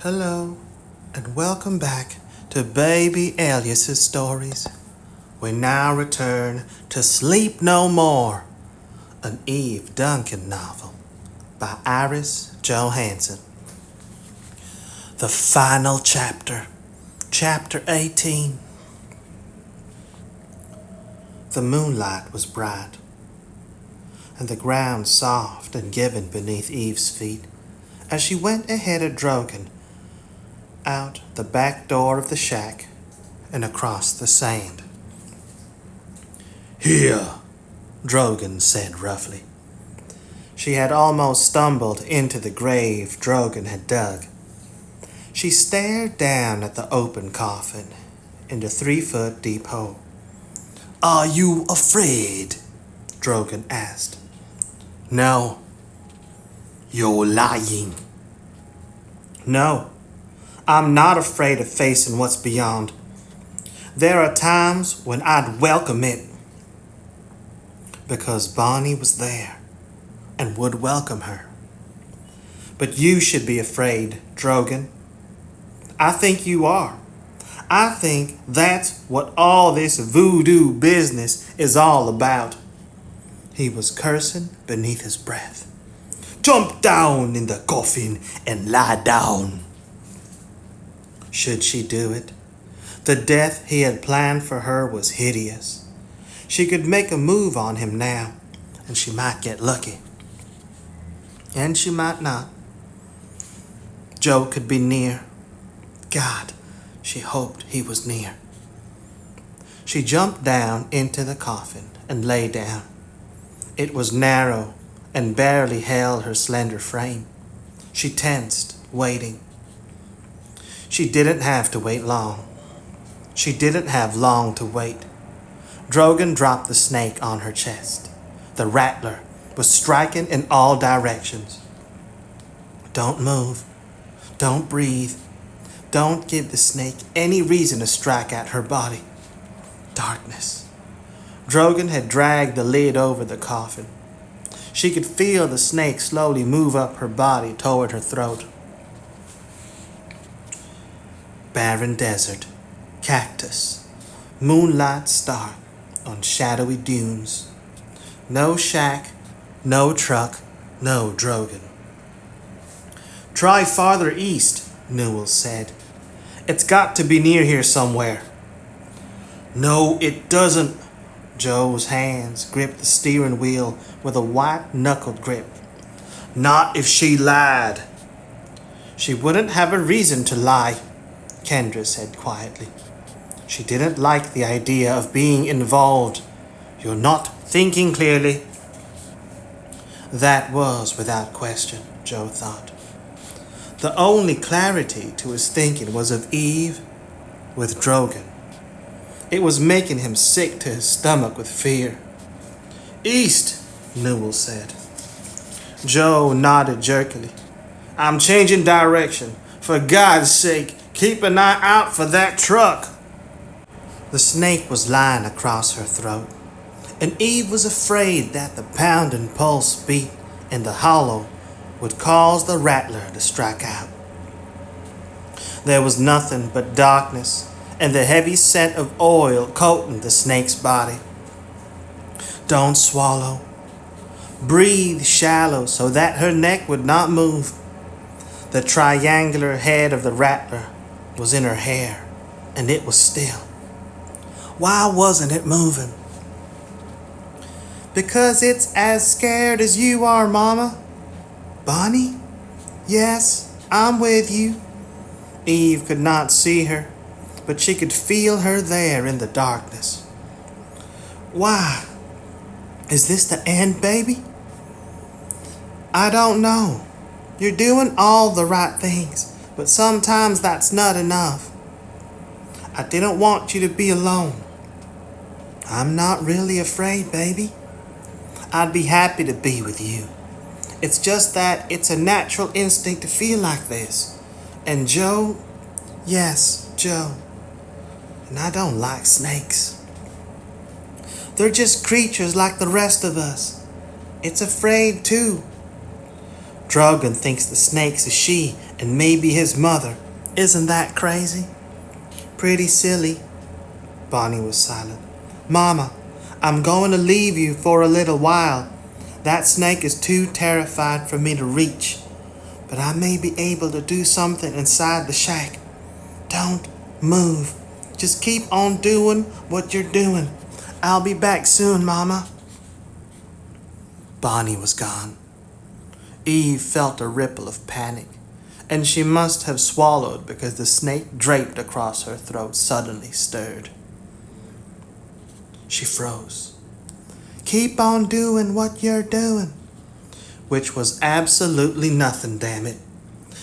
Hello, and welcome back to Baby Elias's stories. We now return to Sleep No More, an Eve Duncan novel by Iris Johansen. The final chapter, chapter 18. The moonlight was bright, and the ground soft and given beneath Eve's feet as she went ahead of Drogan out the back door of the shack and across the sand. "Here," Drogan said roughly. She had almost stumbled into the grave Drogan had dug. She stared down at the open coffin in the 3-foot deep hole. "Are you afraid?" Drogan asked. "No." "You're lying." "No, I'm not afraid of facing what's beyond. There are times when I'd welcome it, because Bonnie was there and would welcome her. But you should be afraid, Drogan. I think you are. I think that's what all this voodoo business is all about." He was cursing beneath his breath. "Jump down in the coffin and lie down." Should she do it? The death he had planned for her was hideous. She could make a move on him now, and she might get lucky. And she might not. Joe could be near. God, she hoped he was near. She jumped down into the coffin and lay down. It was narrow and barely held her slender frame. She tensed, waiting. She didn't have to wait long. She didn't have long to wait. Drogan dropped the snake on her chest. The rattler was striking in all directions. Don't move. Don't breathe. Don't give the snake any reason to strike at her body. Darkness. Drogan had dragged the lid over the coffin. She could feel the snake slowly move up her body toward her throat. Barren desert, cactus, moonlight stark on shadowy dunes. No shack, no truck, no Drogan. "Try farther east," Newell said. "It's got to be near here somewhere." "No, it doesn't." Joe's hands gripped the steering wheel with a white-knuckled grip. "Not if she lied." "She wouldn't have a reason to lie," Kendra said quietly. She didn't like the idea of being involved. "You're not thinking clearly." That was without question, Joe thought. The only clarity to his thinking was of Eve with Drogan. It was making him sick to his stomach with fear. "East," Newell said. Joe nodded jerkily. "I'm changing direction. For God's sake, keep an eye out for that truck." The snake was lying across her throat, and Eve was afraid that the pounding pulse beat in the hollow would cause the rattler to strike out. There was nothing but darkness and the heavy scent of oil coating the snake's body. Don't swallow. Breathe shallow so that her neck would not move. The triangular head of the rattler was in her hair, and it was still. Why wasn't it moving? "Because it's as scared as you are, Mama." "Bonnie?" "Yes, I'm with you." Eve could not see her, but she could feel her there in the darkness. "Why? Is this the end, baby?" "I don't know. You're doing all the right things, but sometimes that's not enough. I didn't want you to be alone." "I'm not really afraid, baby. I'd be happy to be with you. It's just that it's a natural instinct to feel like this. And Joe, yes, Joe. And I don't like snakes. They're just creatures like the rest of us. It's afraid too. Drogan thinks the snake's a she and maybe his mother. Isn't that crazy? Pretty silly. Bonnie was silent. Mama, I'm going to leave you for a little while. That snake is too terrified for me to reach, but I may be able to do something inside the shack. Don't move. Just keep on doing what you're doing. I'll be back soon, Mama. Bonnie was gone. Eve felt a ripple of panic, and she must have swallowed because the snake draped across her throat suddenly stirred. She froze. Keep on doing what you're doing. Which was absolutely nothing, damn it.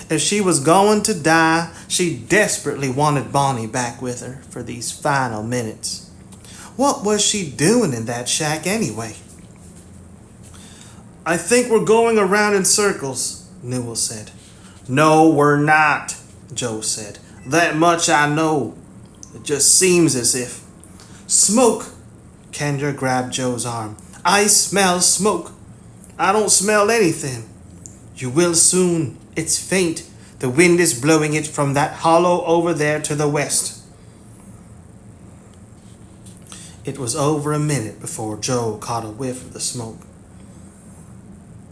If she was going to die, she desperately wanted Bonnie back with her for these final minutes. What was she doing in that shack anyway? I think we're going around in circles, Newell said. No, we're not, Joe said. That much I know. It just seems as if. Smoke! Kendra grabbed Joe's arm. I smell smoke. I don't smell anything. You will soon. It's faint. The wind is blowing it from that hollow over there to the west. It was over a minute before Joe caught a whiff of the smoke.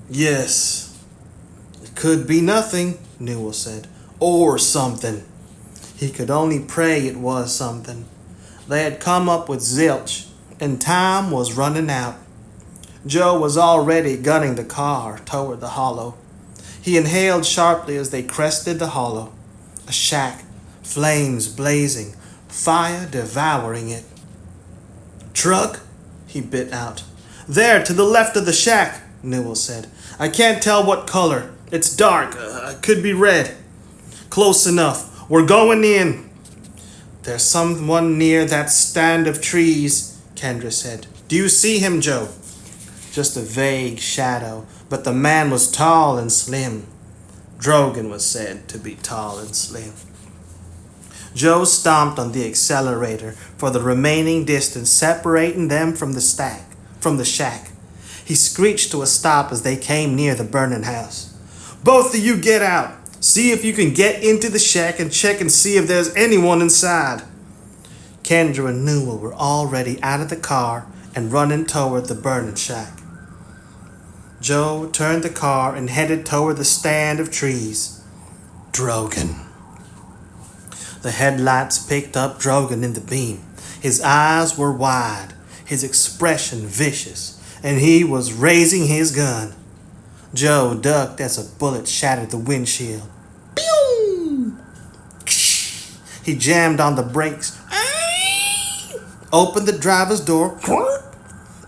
Yes, it could be nothing, Newell said. Or something. He could only pray it was something. They had come up with zilch, and time was running out. Joe was already gunning the car toward the hollow. He inhaled sharply as they crested the hollow. A shack, flames blazing, fire devouring it. Truck? He bit out. There, to the left of the shack, Newell said. I can't tell what color. It's dark. Could be red. Close enough. We're going in. There's someone near that stand of trees, Kendra said. Do you see him, Joe? Just a vague shadow, but the man was tall and slim. Drogan was said to be tall and slim. Joe stomped on the accelerator for the remaining distance separating them from the shack. He screeched to a stop as they came near the burning house. Both of you get out. See if you can get into the shack and check and see if there's anyone inside. Kendra and Newell were already out of the car and running toward the burning shack. Joe turned the car and headed toward the stand of trees. Drogan. The headlights picked up Drogan in the beam. His eyes were wide, his expression vicious, and he was raising his gun. Joe ducked as a bullet shattered the windshield. Pew! He jammed on the brakes, opened the driver's door,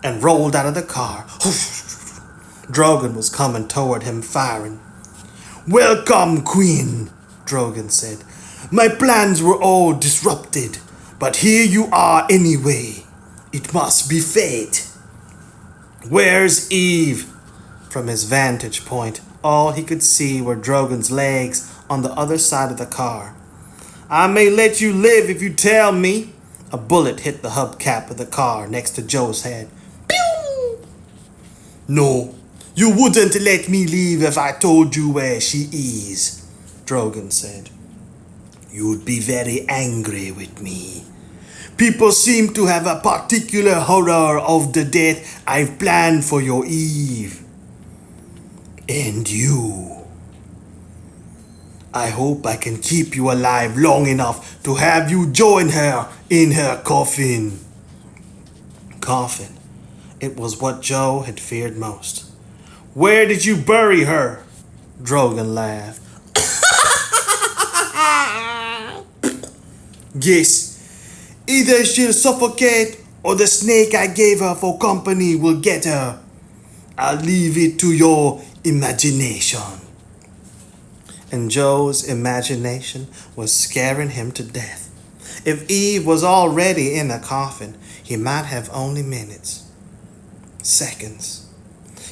and rolled out of the car. Drogan was coming toward him, firing. Welcome, Queen, Drogan said. My plans were all disrupted, but here you are anyway. It must be fate. Where's Eve? From his vantage point, all he could see were Drogan's legs on the other side of the car. I may let you live if you tell me. A bullet hit the hubcap of the car next to Joe's head. Pew! No, you wouldn't let me leave if I told you where she is, Drogan said. You'd be very angry with me. People seem to have a particular horror of the death I've planned for your Eve. And you. I hope I can keep you alive long enough to have you join her in her coffin. Coffin. It was what Joe had feared most. Where did you bury her? Drogan laughed. Yes, either she'll suffocate or the snake I gave her for company will get her. I'll leave it to your imagination. And Joe's imagination was scaring him to death. If Eve was already in the coffin, he might have only minutes, seconds.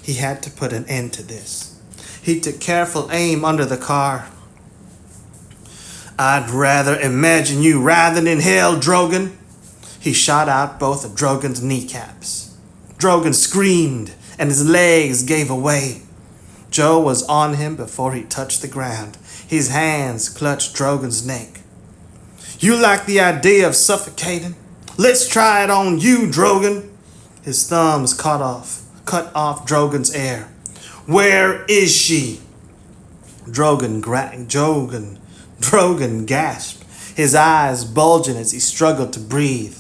He had to put an end to this. He took careful aim under the car. I'd rather imagine you writhing in hell, Drogan. He shot out both of Drogan's kneecaps. Drogan screamed, and his legs gave away. Joe was on him before he touched the ground. His hands clutched Drogon's neck. You like the idea of suffocating? Let's try it on you, Drogon. His thumbs cut off Drogon's air. Where is she? Drogon gasped, his eyes bulging as he struggled to breathe.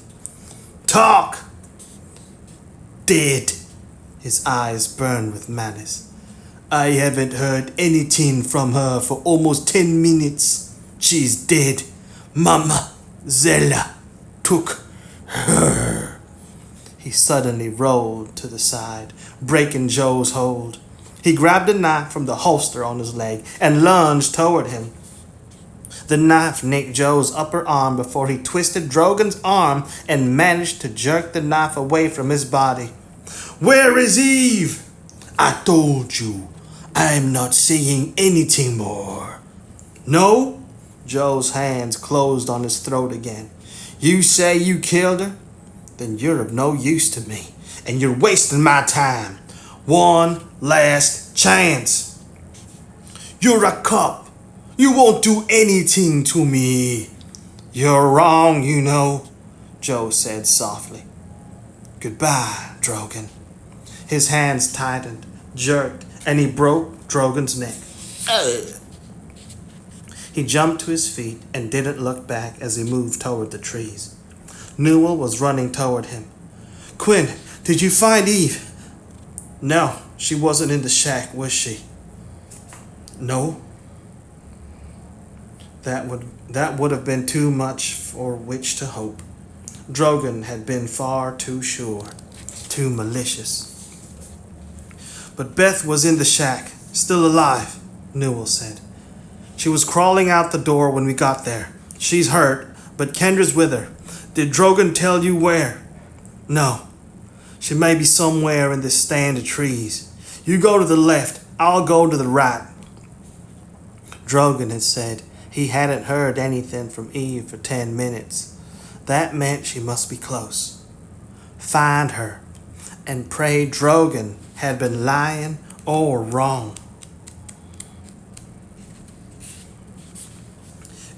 Talk! Dead. His eyes burned with malice. I haven't heard anything from her for almost 10 minutes. She's dead. Mama Zella took her. He suddenly rolled to the side, breaking Joe's hold. He grabbed a knife from the holster on his leg and lunged toward him. The knife nicked Joe's upper arm before he twisted Drogon's arm and managed to jerk the knife away from his body. Where is Eve? I told you, I'm not saying anything more. No? Joe's hands closed on his throat again. You say you killed her? Then you're of no use to me, and you're wasting my time. One last chance. You're a cop. You won't do anything to me. You're wrong, you know, Joe said softly. Goodbye, Drogon. His hands tightened, jerked, and he broke Drogon's neck. He jumped to his feet and didn't look back as he moved toward the trees. Newell was running toward him. Quinn, did you find Eve? No, she wasn't in the shack, was she? No. That would have been too much for which to hope. Drogon had been far too sure, too malicious. But Beth was in the shack, still alive, Newell said. She was crawling out the door when we got there. She's hurt, but Kendra's with her. Did Drogon tell you where? No. She may be somewhere in this stand of trees. You go to the left, I'll go to the right. Drogon had said he hadn't heard anything from Eve for 10 minutes. That meant she must be close. Find her, and pray Drogon had been lying or wrong.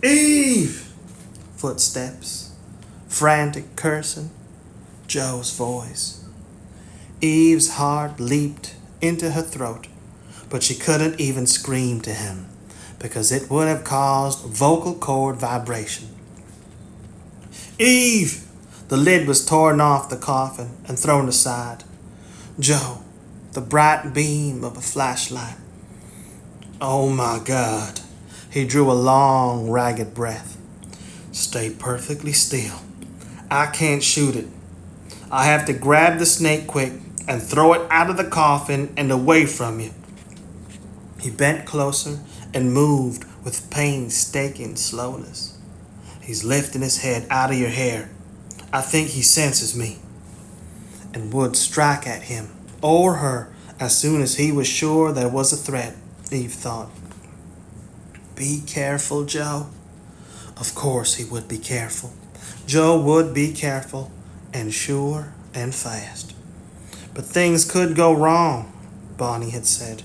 Eve! Footsteps, frantic cursing, Joe's voice. Eve's heart leaped into her throat, but she couldn't even scream to him because it would have caused vocal cord vibration. Eve! The lid was torn off the coffin and thrown aside. Joe, the bright beam of a flashlight. Oh my God. He drew a long, ragged breath. Stay perfectly still. I can't shoot it. I have to grab the snake quick and throw it out of the coffin and away from you. He bent closer and moved with painstaking slowness. He's lifting his head out of your hair. I think he senses me and would strike at him or her as soon as he was sure there was a threat, Eve thought. Be careful, Joe. Of course he would be careful. Joe would be careful and sure and fast. But things could go wrong, Bonnie had said.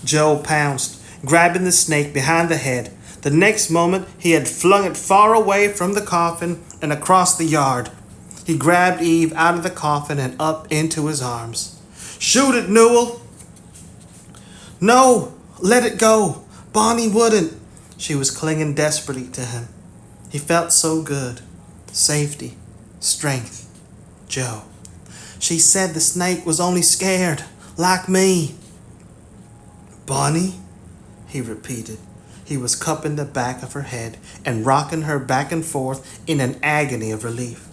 Joe pounced, grabbing the snake behind the head. The next moment, he had flung it far away from the coffin and across the yard. He grabbed Eve out of the coffin and up into his arms. Shoot it, Newell! No, let it go. Bonnie wouldn't. She was clinging desperately to him. He felt so good. Safety, strength. Joe. She said the snake was only scared, like me. Bonnie? He repeated. He was cupping the back of her head and rocking her back and forth in an agony of relief.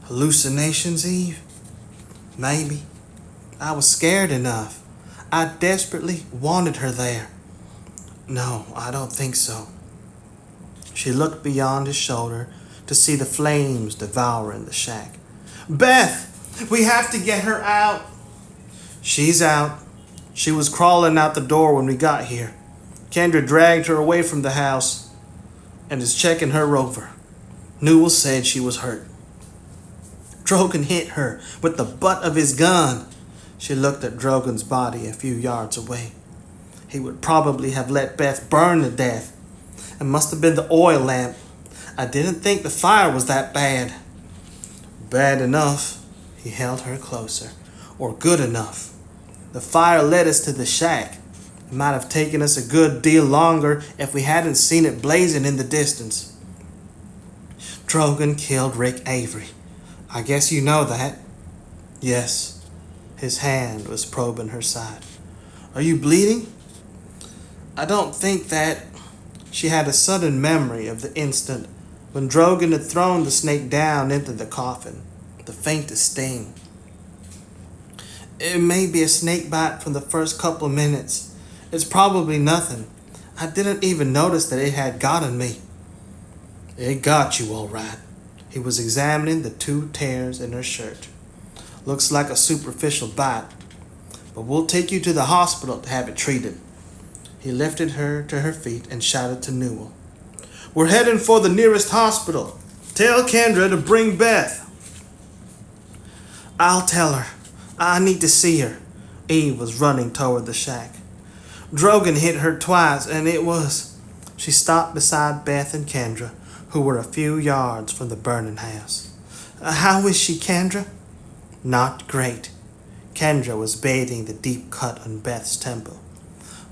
Hallucinations, Eve? Maybe. I was scared enough. I desperately wanted her there. No, I don't think so. She looked beyond his shoulder to see the flames devouring the shack. Beth, we have to get her out. She's out. She was crawling out the door when we got here. Kendra dragged her away from the house and is checking her over. Newell said she was hurt. Drogon hit her with the butt of his gun. She looked at Drogon's body a few yards away. He would probably have let Beth burn to death. It must have been the oil lamp. I didn't think the fire was that bad. Bad enough. He held her closer. Or good enough. The fire led us to the shack. It might have taken us a good deal longer if we hadn't seen it blazing in the distance. Drogan killed Rick Avery. I guess you know that. Yes. His hand was probing her side. Are you bleeding? I don't think that. She had a sudden memory of the instant when Drogan had thrown the snake down into the coffin. The faintest sting. It may be a snake bite from the first couple of minutes. It's probably nothing. I didn't even notice that it had gotten me. It got you all right. He was examining the 2 tears in her shirt. Looks like a superficial bite, but we'll take you to the hospital to have it treated. He lifted her to her feet and shouted to Newell. We're heading for the nearest hospital. Tell Kendra to bring Beth. I'll tell her. I need to see her. Eve was running toward the shack. Drogan hit her twice, and it was... She stopped beside Beth and Kendra, who were a few yards from the burning house. How is she, Kendra? Not great. Kendra was bathing the deep cut on Beth's temple.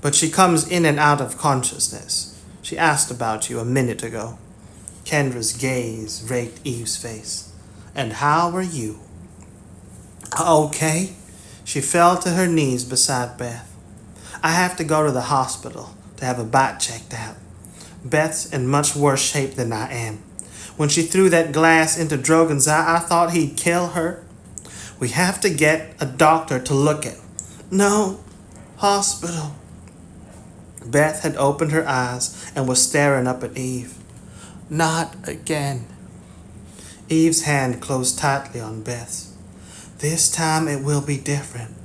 But she comes in and out of consciousness. She asked about you a minute ago. Kendra's gaze raked Eve's face. And how are you? Okay. She fell to her knees beside Beth. I have to go to the hospital to have a bite checked out. Beth's in much worse shape than I am. When she threw that glass into Drogan's eye, I thought he'd kill her. We have to get a doctor to look at. No, hospital. Beth had opened her eyes and was staring up at Eve. Not again. Eve's hand closed tightly on Beth's. This time it will be different.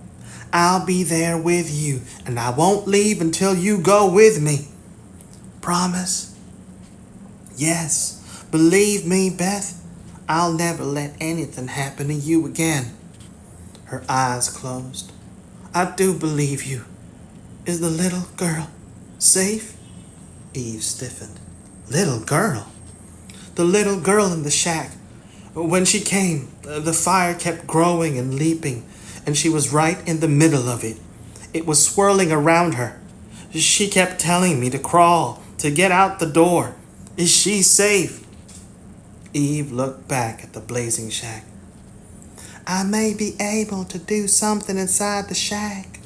I'll be there with you, and I won't leave until you go with me. Promise? Yes. Believe me, Beth, I'll never let anything happen to you again. Her eyes closed. I do believe you. Is the little girl safe? Eve stiffened. Little girl? The little girl in the shack. When she came, the fire kept growing and leaping, and she was right in the middle of it. It was swirling around her. She kept telling me to crawl, to get out the door. Is she safe? Eve looked back at the blazing shack. I may be able to do something inside the shack.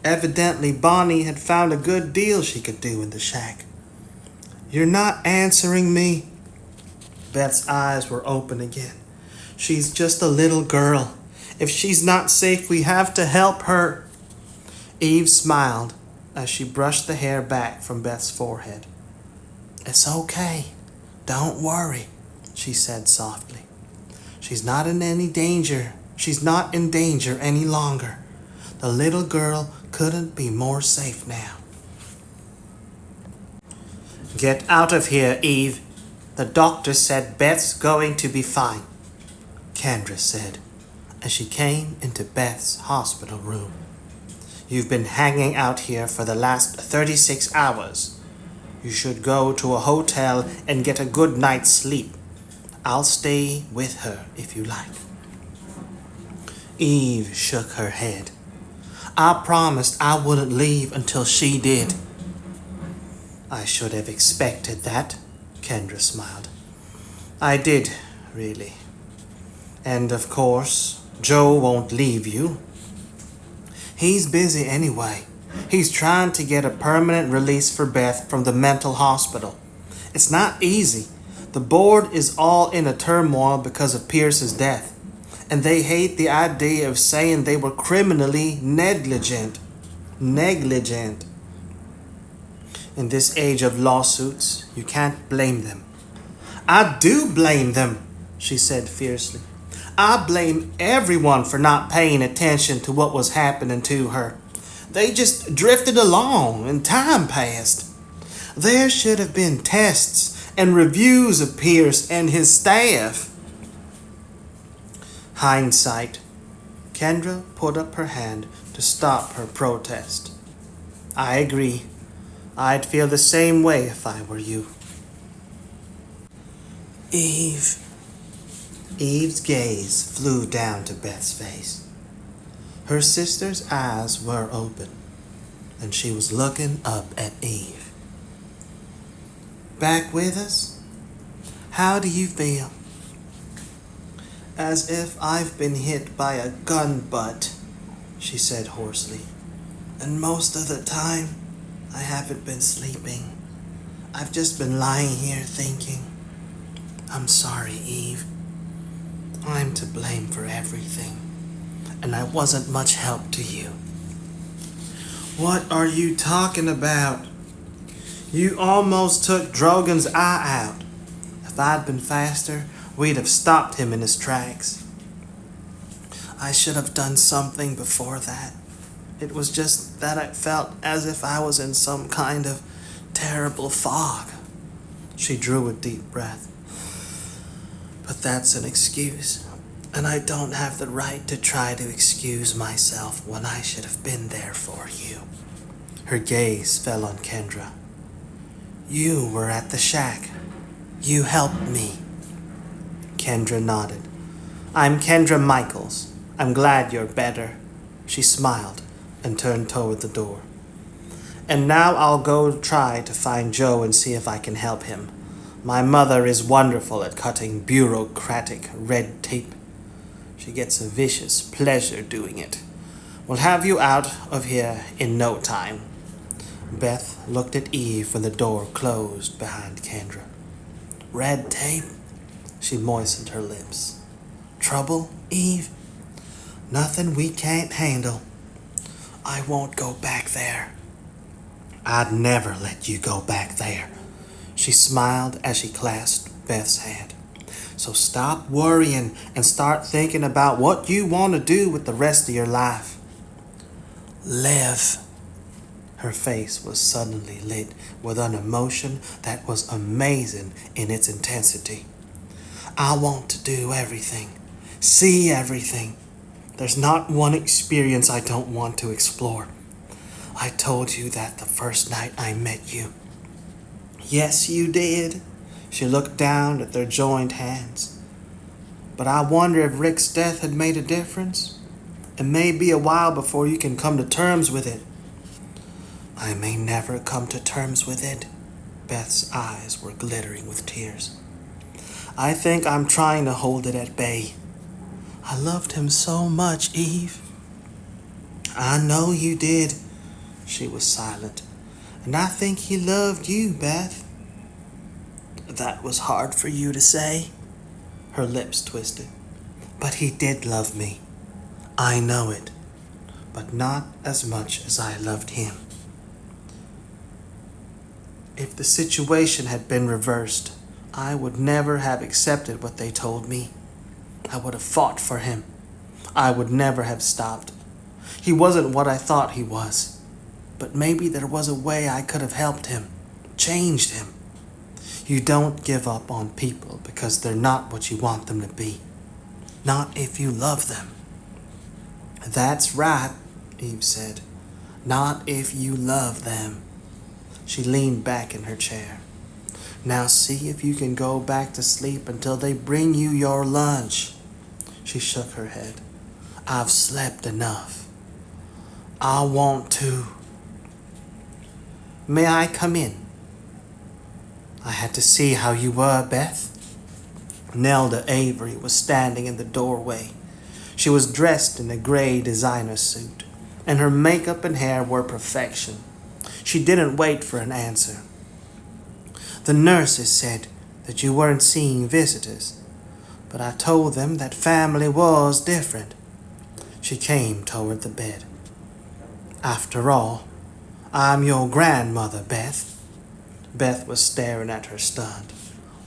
Evidently, Bonnie had found a good deal she could do in the shack. You're not answering me. Beth's eyes were open again. She's just a little girl. If she's not safe, we have to help her. Eve smiled as she brushed the hair back from Beth's forehead. It's okay. Don't worry, she said softly. She's not in any danger. She's not in danger any longer. The little girl couldn't be more safe now. Get out of here, Eve. The doctor said Beth's going to be fine, Kendra said, as she came into Beth's hospital room. You've been hanging out here for the last 36 hours. You should go to a hotel and get a good night's sleep. I'll stay with her if you like. Eve shook her head. I promised I wouldn't leave until she did. I should have expected that, Kendra smiled. I did, really. And of course, Joe won't leave you. He's busy anyway. He's trying to get a permanent release for Beth from the mental hospital. It's not easy. The board is all in a turmoil because of Pierce's death, and they hate the idea of saying they were criminally negligent. Negligent. In this age of lawsuits, you can't blame them. I do blame them, she said fiercely. I blame everyone for not paying attention to what was happening to her. They just drifted along and time passed. There should have been tests and reviews of Pierce and his staff. Hindsight. Kendra put up her hand to stop her protest. I agree. I'd feel the same way if I were you. Eve. Eve's gaze flew down to Beth's face. Her sister's eyes were open, and she was looking up at Eve. Back with us? How do you feel? As if I've been hit by a gun butt, she said hoarsely. And most of the time, I haven't been sleeping. I've just been lying here thinking. I'm sorry, Eve. I'm to blame for everything, and I wasn't much help to you. What are you talking about? You almost took Drogon's eye out. If I'd been faster, we'd have stopped him in his tracks. I should have done something before that. It was just that I felt as if I was in some kind of terrible fog. She drew a deep breath. But that's an excuse, and I don't have the right to try to excuse myself when I should have been there for you. Her gaze fell on Kendra. You were at the shack. You helped me. Kendra nodded. I'm Kendra Michaels. I'm glad you're better. She smiled and turned toward the door. And now I'll go try to find Joe and see if I can help him. My mother is wonderful at cutting bureaucratic red tape. She gets a vicious pleasure doing it. We'll have you out of here in no time. Beth looked at Eve when the door closed behind Kendra. Red tape? She moistened her lips. Trouble, Eve? Nothing we can't handle. I won't go back there. I'd never let you go back there. She smiled as she clasped Beth's hand. So stop worrying and start thinking about what you want to do with the rest of your life. Live. Her face was suddenly lit with an emotion that was amazing in its intensity. I want to do everything, see everything. There's not one experience I don't want to explore. I told you that the first night I met you. Yes, you did. She looked down at their joined hands. But I wonder if Rick's death had made a difference. It may be a while before you can come to terms with it. I may never come to terms with it. Beth's eyes were glittering with tears. I think I'm trying to hold it at bay. I loved him so much, Eve. I know you did. She was silent. And I think he loved you, Beth. That was hard for you to say. Her lips twisted. But he did love me. I know it. But not as much as I loved him. If the situation had been reversed, I would never have accepted what they told me. I would have fought for him. I would never have stopped. He wasn't what I thought he was. But maybe there was a way I could have helped him, changed him. You don't give up on people because they're not what you want them to be. Not if you love them. That's right, Eve said. Not if you love them. She leaned back in her chair. Now see if you can go back to sleep until they bring you your lunch. She shook her head. I've slept enough. I want to. May I come in? I had to see how you were, Beth. Nelda Avery was standing in the doorway. She was dressed in a gray designer suit, and her makeup and hair were perfection. She didn't wait for an answer. The nurses said that you weren't seeing visitors, but I told them that family was different. She came toward the bed. After all, I'm your grandmother, Beth. Beth was staring at her stunned.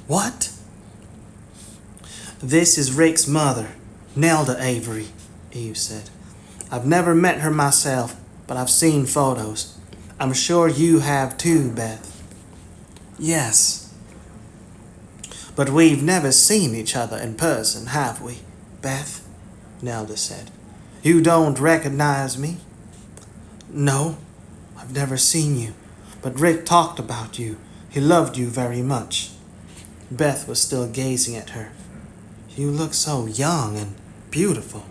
What? This is Rick's mother, Nelda Avery, Eve said. I've never met her myself, but I've seen photos. I'm sure you have too, Beth. Yes. But we've never seen each other in person, have we, Beth? Nelda said. You don't recognize me? No, I've never seen you, but Rick talked about you. He loved you very much." Beth was still gazing at her. "You look so young and beautiful."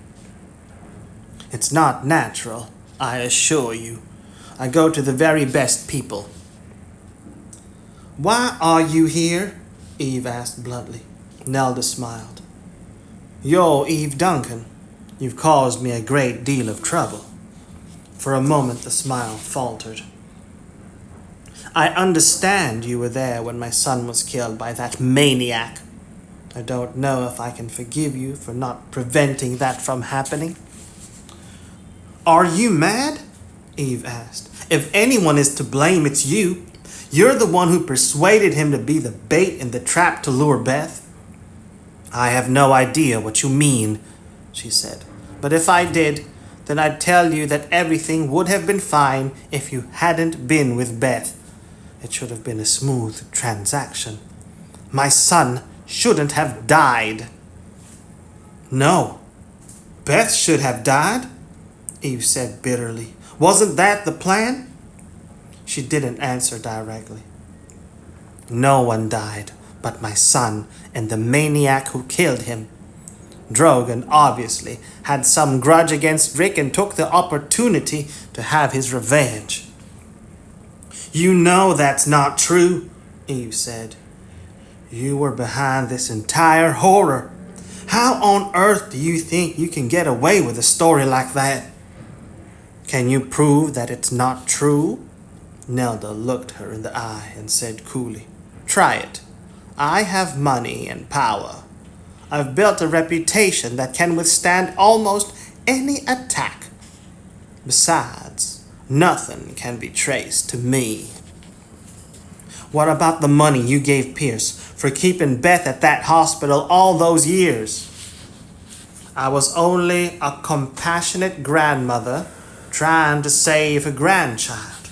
"It's not natural, I assure you. I go to the very best people." "Why are you here?" Eve asked bluntly. Nelda smiled. "You're Eve Duncan. You've caused me a great deal of trouble." For a moment the smile faltered. "I understand you were there when my son was killed by that maniac. I don't know if I can forgive you for not preventing that from happening." "Are you mad?" Eve asked. "If anyone is to blame, it's you. You're the one who persuaded him to be the bait in the trap to lure Beth." "I have no idea what you mean," she said. "But if I did, then I'd tell you that everything would have been fine if you hadn't been with Beth. It should have been a smooth transaction. My son shouldn't have died." "No, Beth should have died," Eve said bitterly. "Wasn't that the plan?" She didn't answer directly. "No one died but my son and the maniac who killed him. Drogan obviously had some grudge against Rick and took the opportunity to have his revenge." "You know that's not true," Eve said. "You were behind this entire horror. How on earth do you think you can get away with a story like that?" "Can you prove that it's not true?" Nelda looked her in the eye and said coolly, "Try it. I have money and power. I've built a reputation that can withstand almost any attack. Besides, nothing can be traced to me." "What about the money you gave Pierce for keeping Beth at that hospital all those years?" "I was only a compassionate grandmother trying to save a grandchild.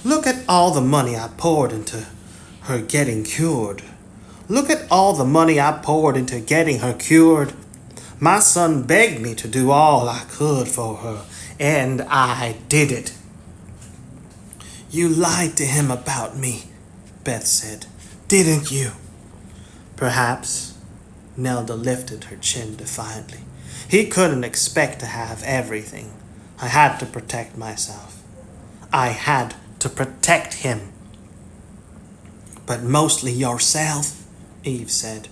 Look at all the money I poured into her getting cured. Look at all the money I poured into getting her cured. My son begged me to do all I could for her, and I did it." "You lied to him about me," Beth said. "Didn't you?" "Perhaps." Nelda lifted her chin defiantly. "He couldn't expect to have everything. I had to protect myself. I had to protect him." "But mostly yourself," Eve said.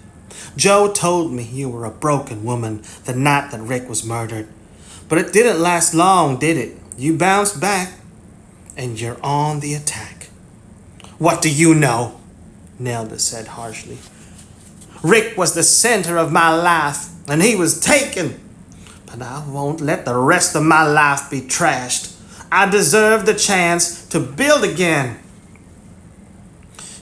"Joe told me you were a broken woman the night that Rick was murdered. But it didn't last long, did it? You bounced back, and you're on the attack." "What do you know?" Nelda said harshly. "Rick was the center of my life, and he was taken. But I won't let the rest of my life be trashed. I deserve the chance to build again."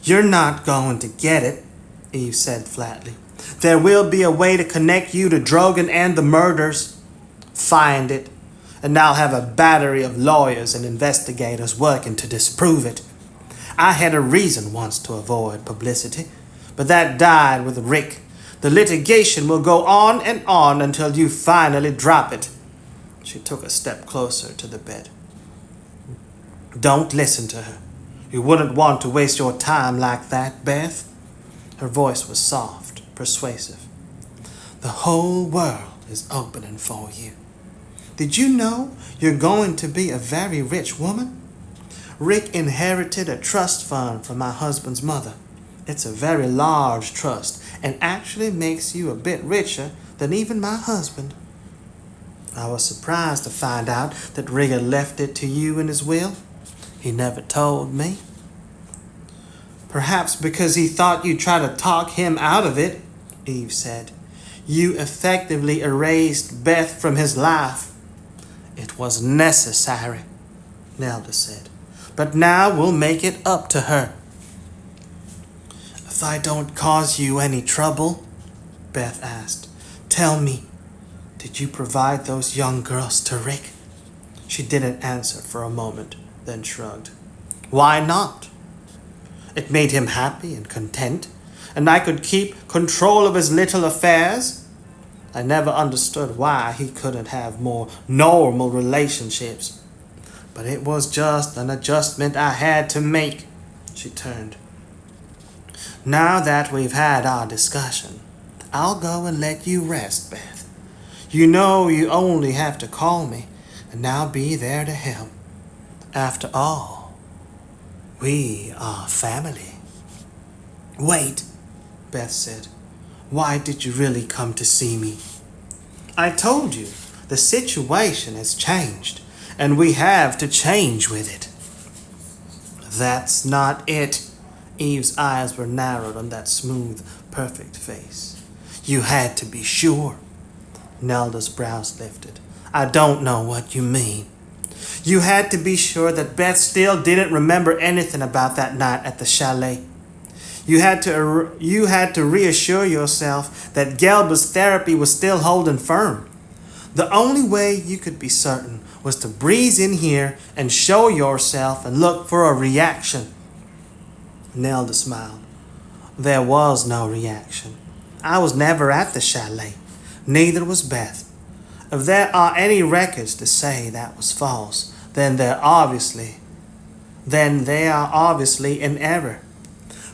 "You're not going to get it," Eve said flatly. "There will be a way to connect you to Drogan and the murders. Find it, and I'll have a battery of lawyers and investigators working to disprove it. I had a reason once to avoid publicity, but that died with Rick. The litigation will go on and on until you finally drop it." She took a step closer to the bed. "Don't listen to her. You wouldn't want to waste your time like that, Beth." Her voice was soft, persuasive. "The whole world is opening for you. Did you know you're going to be a very rich woman? Rick inherited a trust fund from my husband's mother. It's a very large trust and actually makes you a bit richer than even my husband. I was surprised to find out that Rick had left it to you in his will. He never told me." "Perhaps because he thought you'd try to talk him out of it," Eve said. "You effectively erased Beth from his life." "It was necessary," Nelda said. "But now we'll make it up to her." "If I don't cause you any trouble," Beth asked, "tell me, did you provide those young girls to Rick?" She didn't answer for a moment, then shrugged. "Why not? It made him happy and content, and I could keep control of his little affairs. I never understood why he couldn't have more normal relationships. but it was just an adjustment I had to make. She turned. Now that we've had our discussion, I'll go and let you rest, Beth. You know you only have to call me, and I'll be there to help. After all, we are family. Wait, Beth said. Why did you really come to see me? I told you, the situation has changed, and we have to change with it. That's not it. Eve's eyes were narrowed on that smooth, perfect face. You had to be sure. Nelda's brows lifted. I don't know what you mean. You had to be sure that Beth still didn't remember anything about that night at the chalet. You had to reassure yourself that Gelba's therapy was still holding firm. The only way you could be certain was to breeze in here and show yourself and look for a reaction. Nelda smiled. There was no reaction. I was never at the chalet. Neither was Beth. If there are any records to say that was false, then they are obviously in error.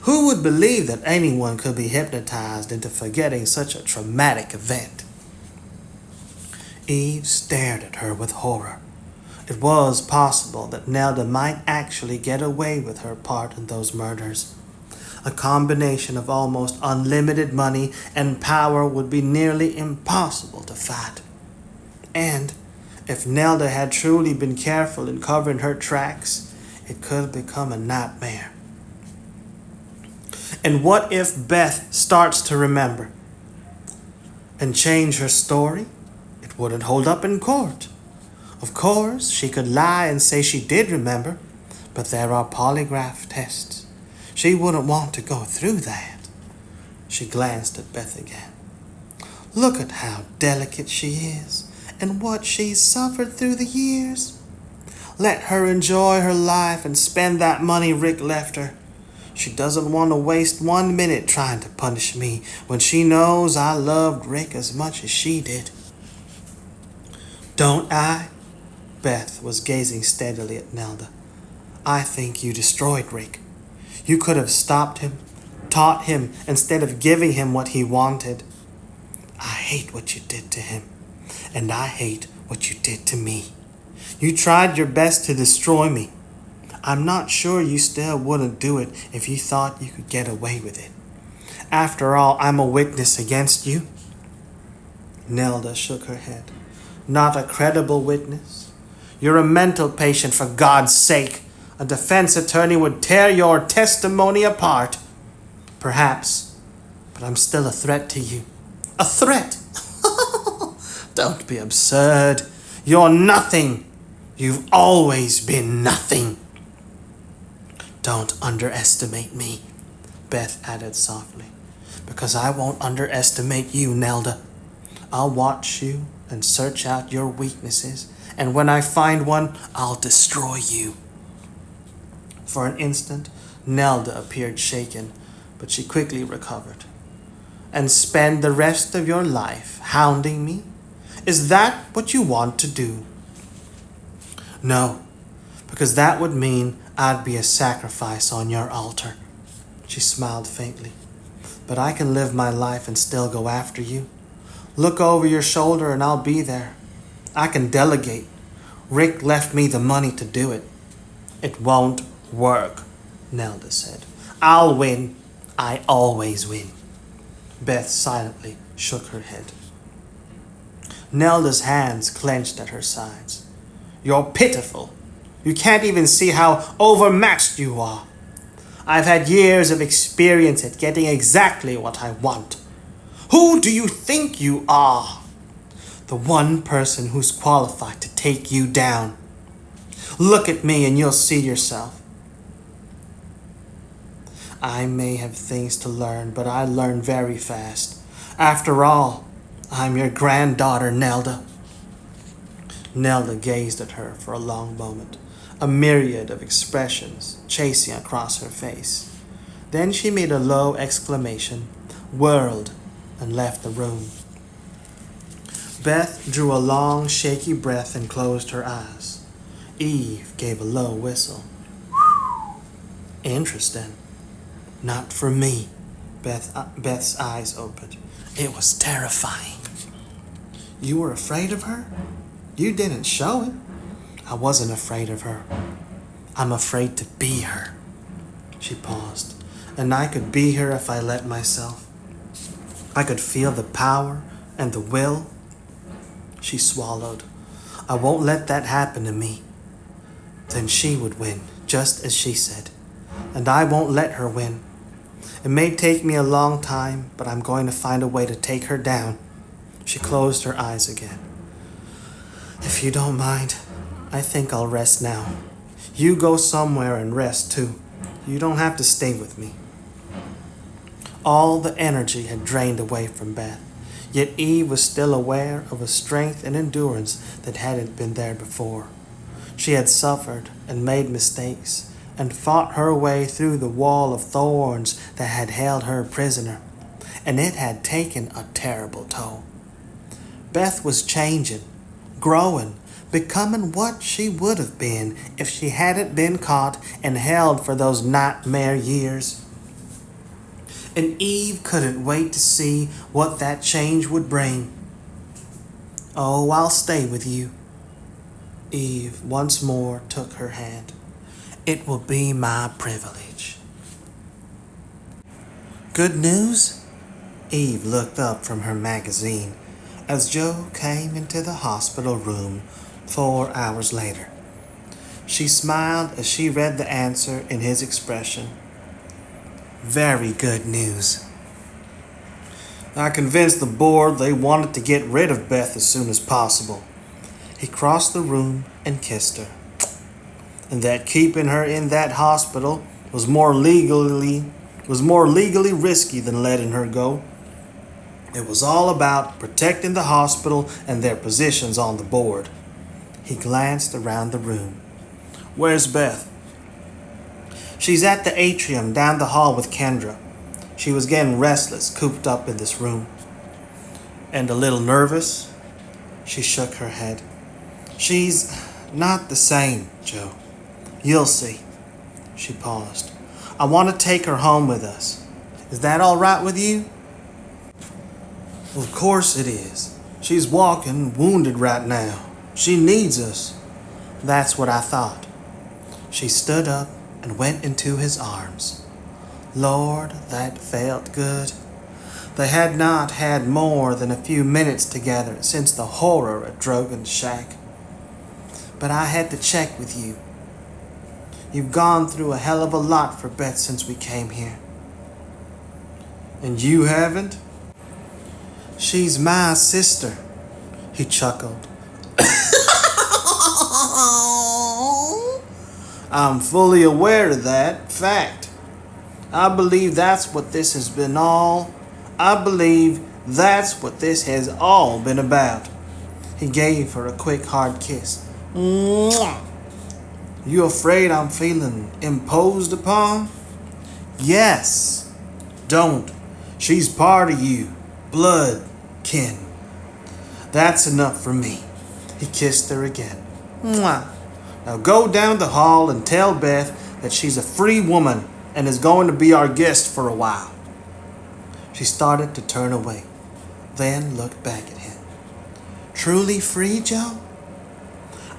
Who would believe that anyone could be hypnotized into forgetting such a traumatic event? Eve stared at her with horror. It was possible that Nelda might actually get away with her part in those murders. A combination of almost unlimited money and power would be nearly impossible to fight. And if Nelda had truly been careful in covering her tracks, it could have become a nightmare. And what if Beth starts to remember and change her story? It wouldn't hold up in court. Of course, she could lie and say she did remember, but there are polygraph tests. She wouldn't want to go through that. She glanced at Beth again. Look at how delicate she is and what she's suffered through the years. Let her enjoy her life and spend that money Rick left her. She doesn't want to waste 1 minute trying to punish me when she knows I loved Rick as much as she did. Don't I? Beth was gazing steadily at Nelda. I think you destroyed Rick. You could have stopped him, taught him instead of giving him what he wanted. I hate what you did to him, and I hate what you did to me. You tried your best to destroy me. I'm not sure you still wouldn't do it if you thought you could get away with it. After all, I'm a witness against you. Nelda shook her head. Not a credible witness. You're a mental patient, for God's sake. A defense attorney would tear your testimony apart. Perhaps, but I'm still a threat to you. A threat? Don't be absurd. You're nothing. You've always been nothing. Don't underestimate me, Beth added softly, because I won't underestimate you, Nelda. I'll watch you and search out your weaknesses, and when I find one, I'll destroy you. For an instant, Nelda appeared shaken, but she quickly recovered. And spend the rest of your life hounding me? Is that what you want to do? No, because that would mean I'd be a sacrifice on your altar. She smiled faintly. But I can live my life and still go after you. Look over your shoulder and I'll be there. I can delegate. Rick left me the money to do it. It won't work, Nelda said. I'll win. I always win. Beth silently shook her head. Nelda's hands clenched at her sides. You're pitiful. You can't even see how overmatched you are. I've had years of experience at getting exactly what I want. Who do you think you are? The one person who's qualified to take you down. Look at me and you'll see yourself. I may have things to learn, but I learn very fast. After all, I'm your granddaughter, Nelda. Nelda gazed at her for a long moment, a myriad of expressions chasing across her face. Then she made a low exclamation, whirled, and left the room. Beth drew a long, shaky breath and closed her eyes. Eve gave a low whistle. Interesting. Not for me. Beth's eyes opened. It was terrifying. You were afraid of her? You didn't show it. I wasn't afraid of her. I'm afraid to be her. She paused. And I could be her if I let myself. I could feel the power and the will. She swallowed. I won't let that happen to me. Then she would win, just as she said. And I won't let her win. It may take me a long time, but I'm going to find a way to take her down. She closed her eyes again. If you don't mind, I think I'll rest now. You go somewhere and rest too. You don't have to stay with me. All the energy had drained away from Beth, yet Eve was still aware of a strength and endurance that hadn't been there before. She had suffered and made mistakes and fought her way through the wall of thorns that had held her prisoner, and it had taken a terrible toll. Beth was changing, growing, becoming what she would have been if she hadn't been caught and held for those nightmare years. And Eve couldn't wait to see what that change would bring. Oh, I'll stay with you. Eve once more took her hand. It will be my privilege. Good news? Eve looked up from her magazine as Joe came into the hospital room 4 hours later. She smiled as she read the answer in his expression. Very good news. I convinced the board they wanted to get rid of Beth as soon as possible. He crossed the room and kissed her. And that keeping her in that hospital was more legally risky than letting her go. It was all about protecting the hospital and their positions on the board. He glanced around the room. Where's Beth? She's at the atrium down the hall with Kendra. She was getting restless, cooped up in this room. And a little nervous? She shook her head. She's not the same, Joe. You'll see. She paused. I want to take her home with us. Is that all right with you? Well, of course it is. She's walking wounded right now. She needs us. That's what I thought. She stood up and went into his arms. Lord, that felt good. They had not had more than a few minutes together since the horror at Drogan's shack. But I had to check with you. You've gone through a hell of a lot for Beth since we came here. And you haven't? She's my sister. He chuckled. I'm fully aware of that fact. I believe that's what this has all been about. He gave her a quick, hard kiss. Mwah. You afraid I'm feeling imposed upon? Yes. Don't. She's part of you. Blood, kin. That's enough for me. He kissed her again. Mwah. Now go down the hall and tell Beth that she's a free woman and is going to be our guest for a while. She started to turn away, then looked back at him. Truly free, Joe?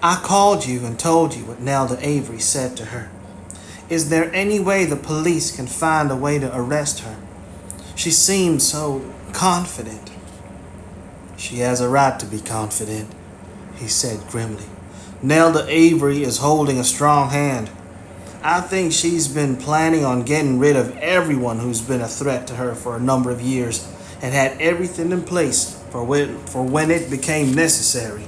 I called you and told you what Nelda Avery said to her. Is there any way the police can find a way to arrest her? She seemed so confident. She has a right to be confident, he said grimly. Nelda Avery is holding a strong hand. I think she's been planning on getting rid of everyone who's been a threat to her for a number of years and had everything in place for when it became necessary.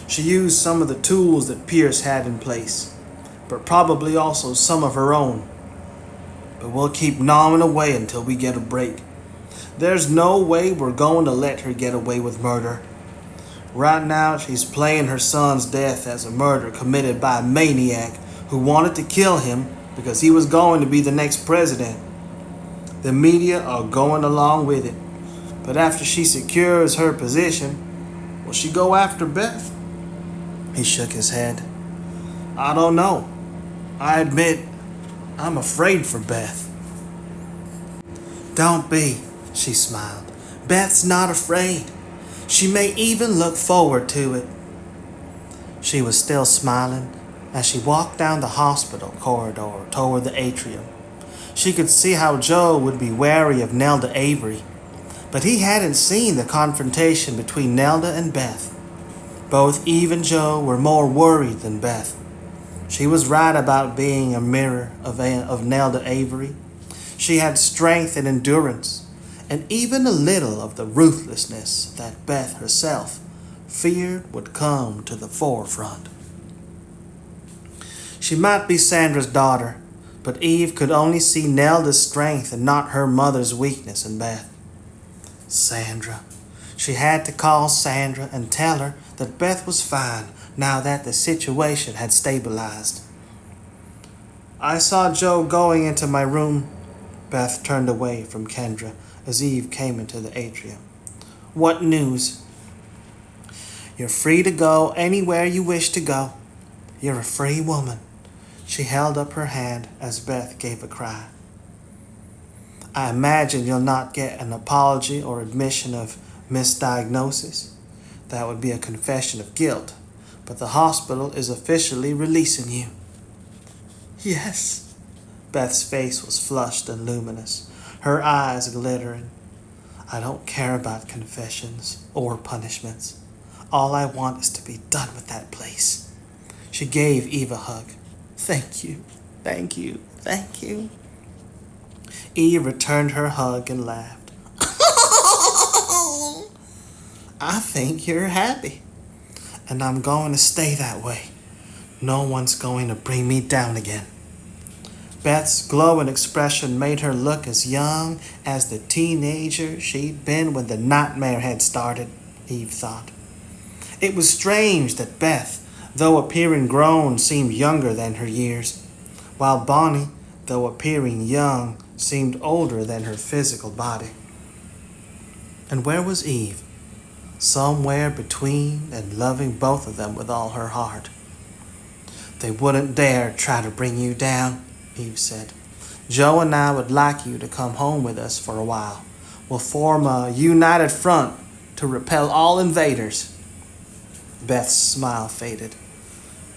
She used some of the tools that Pierce had in place, but probably also some of her own. But we'll keep gnawing away until we get a break. There's no way we're going to let her get away with murder. Right now, she's playing her son's death as a murder committed by a maniac who wanted to kill him because he was going to be the next president. The media are going along with it. But after she secures her position, will she go after Beth? He shook his head. I don't know. I admit, I'm afraid for Beth. Don't be, she smiled. Beth's not afraid. She may even look forward to it. She was still smiling as she walked down the hospital corridor toward the atrium. She could see how Joe would be wary of Nelda Avery, but he hadn't seen the confrontation between Nelda and Beth. Both Eve and Joe were more worried than Beth. She was right about being a mirror of Nelda Avery. She had strength and endurance, and even a little of the ruthlessness that Beth herself feared would come to the forefront. She might be Sandra's daughter, but Eve could only see Nelda's strength and not her mother's weakness in Beth. Sandra. She had to call Sandra and tell her that Beth was fine now that the situation had stabilized. I saw Joe going into my room. Beth turned away from Kendra as Eve came into the atrium. What news? You're free to go anywhere you wish to go. You're a free woman. She held up her hand as Beth gave a cry. I imagine you'll not get an apology or admission of misdiagnosis. That would be a confession of guilt, but the hospital is officially releasing you. Yes. Beth's face was flushed and luminous, her eyes glittering. I don't care about confessions or punishments. All I want is to be done with that place. She gave Eve a hug. Thank you, thank you, thank you. Eve returned her hug and laughed. I think you're happy, and I'm going to stay that way. No one's going to bring me down again. Beth's glowing expression made her look as young as the teenager she'd been when the nightmare had started, Eve thought. It was strange that Beth, though appearing grown, seemed younger than her years, while Bonnie, though appearing young, seemed older than her physical body. And where was Eve? Somewhere between and loving both of them with all her heart. They wouldn't dare try to bring you down, Eve said. Joe and I would like you to come home with us for a while. We'll form a united front to repel all invaders. Beth's smile faded.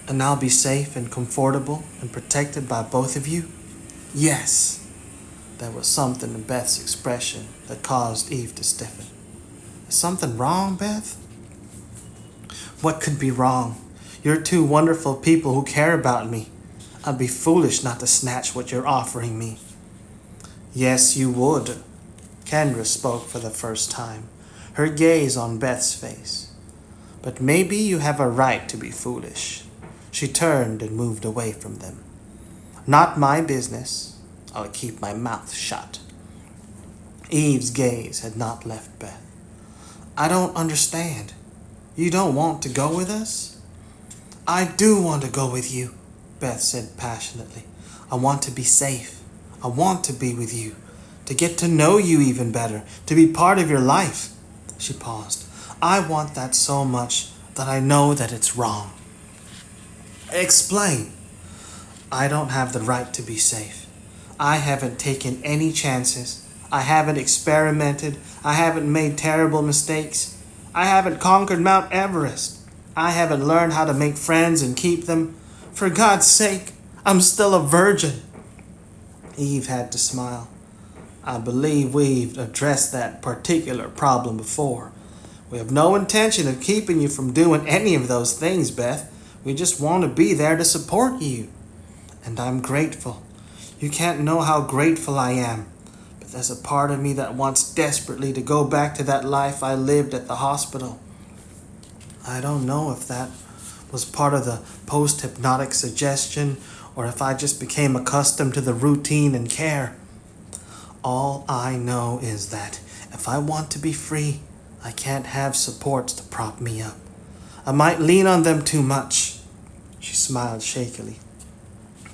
And I'll be safe and comfortable and protected by both of you? Yes. There was something in Beth's expression that caused Eve to stiffen. Is something wrong, Beth? What could be wrong? You're two wonderful people who care about me. I'd be foolish not to snatch what you're offering me. Yes, you would. Kendra spoke for the first time, her gaze on Beth's face. But maybe you have a right to be foolish. She turned and moved away from them. Not my business. I'll keep my mouth shut. Eve's gaze had not left Beth. I don't understand. You don't want to go with us? I do want to go with you, Beth said passionately. I want to be safe. I want to be with you, to get to know you even better, to be part of your life. She paused. I want that so much that I know that it's wrong. Explain. I don't have the right to be safe. I haven't taken any chances. I haven't experimented. I haven't made terrible mistakes. I haven't conquered Mount Everest. I haven't learned how to make friends and keep them. For God's sake, I'm still a virgin. Eve had to smile. I believe we've addressed that particular problem before. We have no intention of keeping you from doing any of those things, Beth. We just want to be there to support you. And I'm grateful. You can't know how grateful I am. But there's a part of me that wants desperately to go back to that life I lived at the hospital. I don't know if that was part of the post-hypnotic suggestion or if I just became accustomed to the routine and care. All I know is that if I want to be free, I can't have supports to prop me up. I might lean on them too much. She smiled shakily.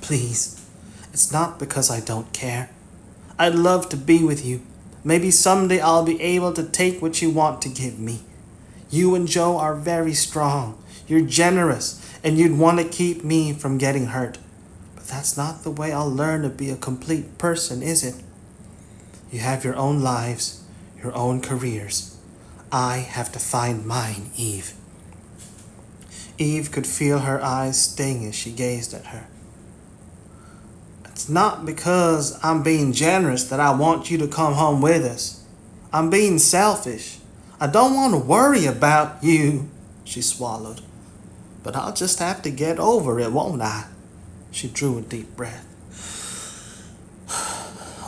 Please, it's not because I don't care. I'd love to be with you. Maybe someday I'll be able to take what you want to give me. You and Joe are very strong. You're generous, and you'd want to keep me from getting hurt. But that's not the way I'll learn to be a complete person, is it? You have your own lives, your own careers. I have to find mine, Eve. Eve could feel her eyes sting as she gazed at her. It's not because I'm being generous that I want you to come home with us. I'm being selfish. I don't want to worry about you, she swallowed. But I'll just have to get over it, won't I? She drew a deep breath.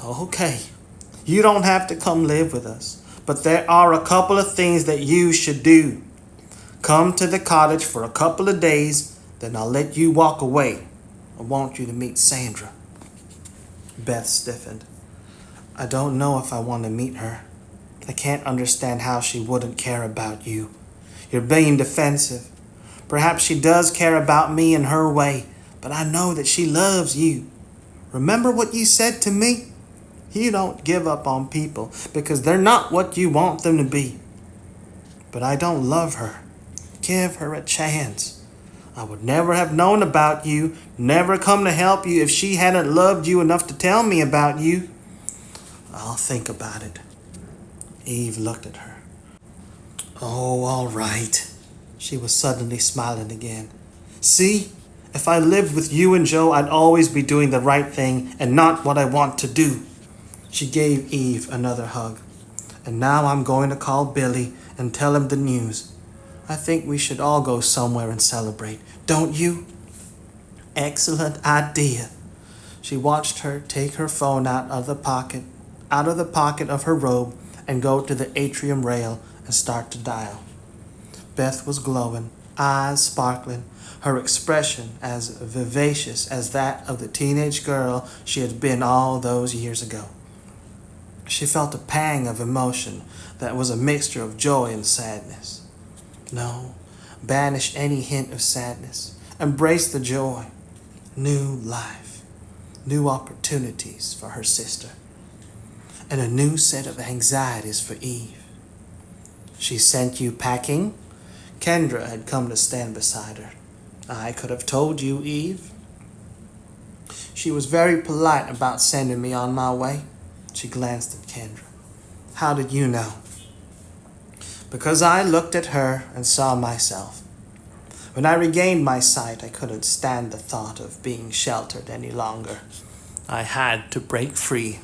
Okay, you don't have to come live with us, but there are a couple of things that you should do. Come to the cottage for a couple of days, then I'll let you walk away. I want you to meet Sandra. Beth stiffened. I don't know if I want to meet her. I can't understand how she wouldn't care about you. You're being defensive. Perhaps she does care about me in her way, but I know that she loves you. Remember what you said to me? You don't give up on people because they're not what you want them to be. But I don't love her. Give her a chance. I would never have known about you, never come to help you if she hadn't loved you enough to tell me about you. I'll think about it. Eve looked at her. Oh, all right. She was suddenly smiling again. See, if I lived with you and Joe, I'd always be doing the right thing and not what I want to do. She gave Eve another hug. And now I'm going to call Billy and tell him the news. I think we should all go somewhere and celebrate, don't you? Excellent idea. She watched her take her phone out of the pocket of her robe and go to the atrium rail and start to dial. Beth was glowing, eyes sparkling, her expression as vivacious as that of the teenage girl she had been all those years ago. She felt a pang of emotion that was a mixture of joy and sadness. No, banish any hint of sadness. Embrace the joy. New life. New opportunities for her sister. And a new set of anxieties for Eve. She sent you packing? Kendra had come to stand beside her. I could have told you, Eve. She was very polite about sending me on my way. She glanced at Kendra. How did you know? Because I looked at her and saw myself. When I regained my sight, I couldn't stand the thought of being sheltered any longer. I had to break free.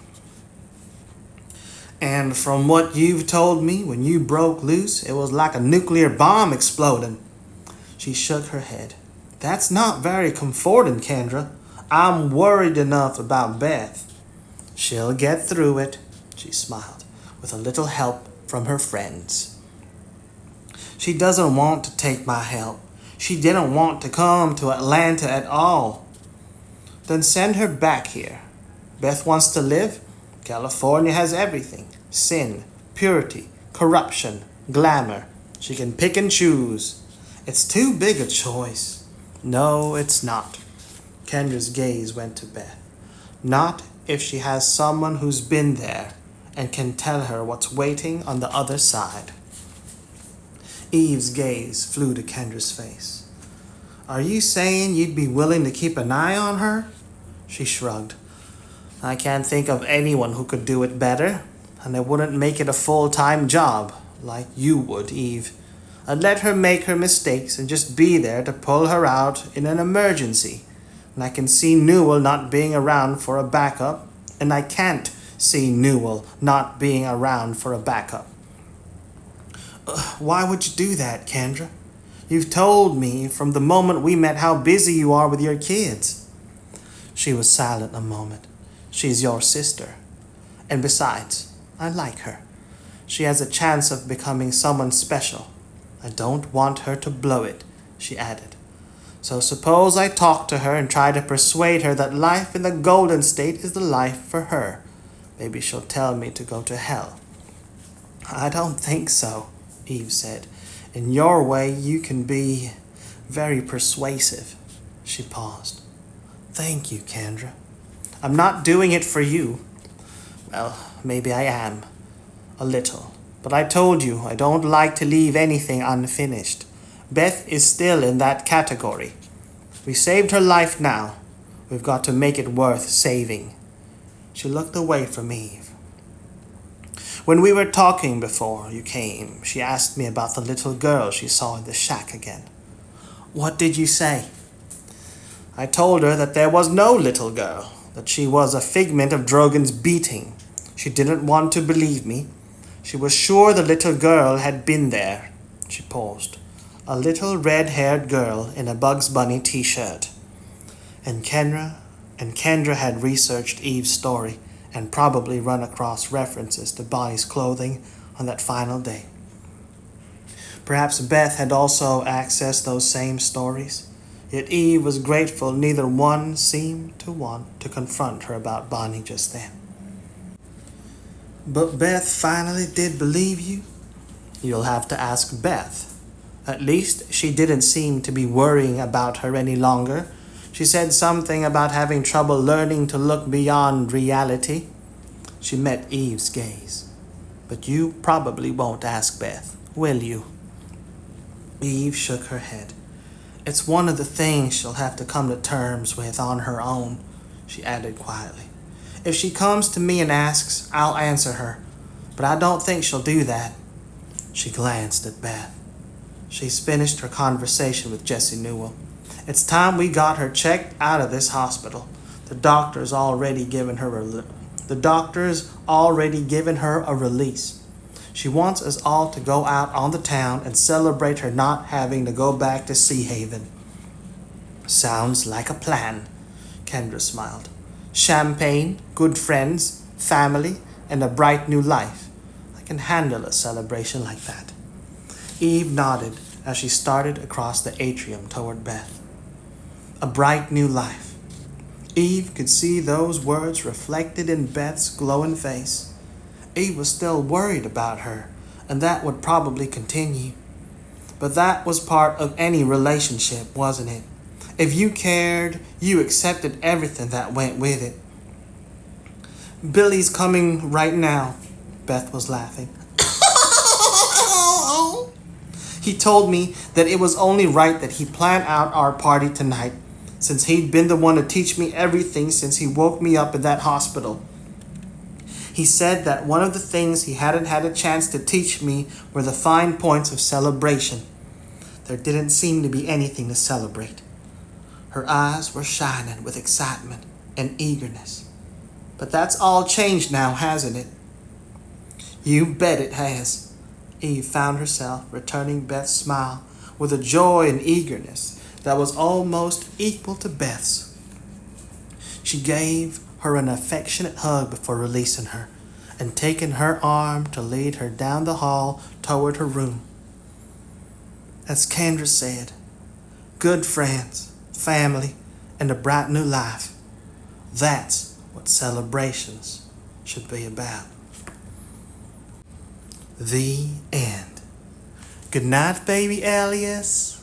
And from what you've told me, when you broke loose, it was like a nuclear bomb exploding. She shook her head. That's not very comforting, Kendra. I'm worried enough about Beth. She'll get through it, she smiled, with a little help from her friends. She doesn't want to take my help. She didn't want to come to Atlanta at all. Then send her back here. Beth wants to live. California has everything. Sin, purity, corruption, glamour. She can pick and choose. It's too big a choice. No, it's not. Kendra's gaze went to Beth. Not if she has someone who's been there and can tell her what's waiting on the other side. Eve's gaze flew to Kendra's face. Are you saying you'd be willing to keep an eye on her? She shrugged. I can't think of anyone who could do it better, and I wouldn't make it a full-time job like you would, Eve. I'd let her make her mistakes and just be there to pull her out in an emergency. And I can see Newell not being around for a backup, and I can't see Newell not being around for a backup. Why would you do that, Kendra? You've told me from the moment we met how busy you are with your kids. She was silent a moment. She's your sister. And besides, I like her. She has a chance of becoming someone special. I don't want her to blow it, she added. So suppose I talk to her and try to persuade her that life in the Golden State is the life for her. Maybe she'll tell me to go to hell. I don't think so, Eve said. In your way, you can be very persuasive. She paused. Thank you, Kendra. I'm not doing it for you. Well, maybe I am. A little. But I told you I don't like to leave anything unfinished. Beth is still in that category. We saved her life now. We've got to make it worth saving." She looked away from Eve. "When we were talking before you came, she asked me about the little girl she saw in the shack again." "What did you say?" "I told her that there was no little girl, that she was a figment of Drogon's beating. She didn't want to believe me. She was sure the little girl had been there." She paused. "A little red-haired girl in a Bugs Bunny t-shirt." And Kendra had researched Eve's story and probably run across references to Bonnie's clothing on that final day. Perhaps Beth had also accessed those same stories, yet Eve was grateful neither one seemed to want to confront her about Bonnie just then. "But Beth finally did believe you?" "You'll have to ask Beth. At least she didn't seem to be worrying about her any longer. She said something about having trouble learning to look beyond reality." She met Eve's gaze. "But you probably won't ask Beth, will you?" Eve shook her head. "It's one of the things she'll have to come to terms with on her own," she added quietly. "If she comes to me and asks, I'll answer her, but I don't think she'll do that." She glanced at Beth. She's finished her conversation with Jesse Newell. "It's time we got her checked out of this hospital. The doctor's already given her a release. She wants us all to go out on the town and celebrate her not having to go back to Sea Haven." "Sounds like a plan," Kendra smiled. "Champagne, good friends, family, and a bright new life. I can handle a celebration like that." Eve nodded as she started across the atrium toward Beth. A bright new life. Eve could see those words reflected in Beth's glowing face. Eve was still worried about her, and that would probably continue. But that was part of any relationship, wasn't it? If you cared, you accepted everything that went with it. "Billy's coming right now," Beth was laughing. "He told me that it was only right that he plan out our party tonight, since he'd been the one to teach me everything since he woke me up in that hospital. He said that one of the things he hadn't had a chance to teach me were the fine points of celebration. There didn't seem to be anything to celebrate." Her eyes were shining with excitement and eagerness. "But that's all changed now, hasn't it?" "You bet it has." Eve found herself returning Beth's smile with a joy and eagerness that was almost equal to Beth's. She gave her an affectionate hug before releasing her and taking her arm to lead her down the hall toward her room. As Kendra said, good friends, family, and a bright new life. That's what celebrations should be about. The end. Good night, baby Alias.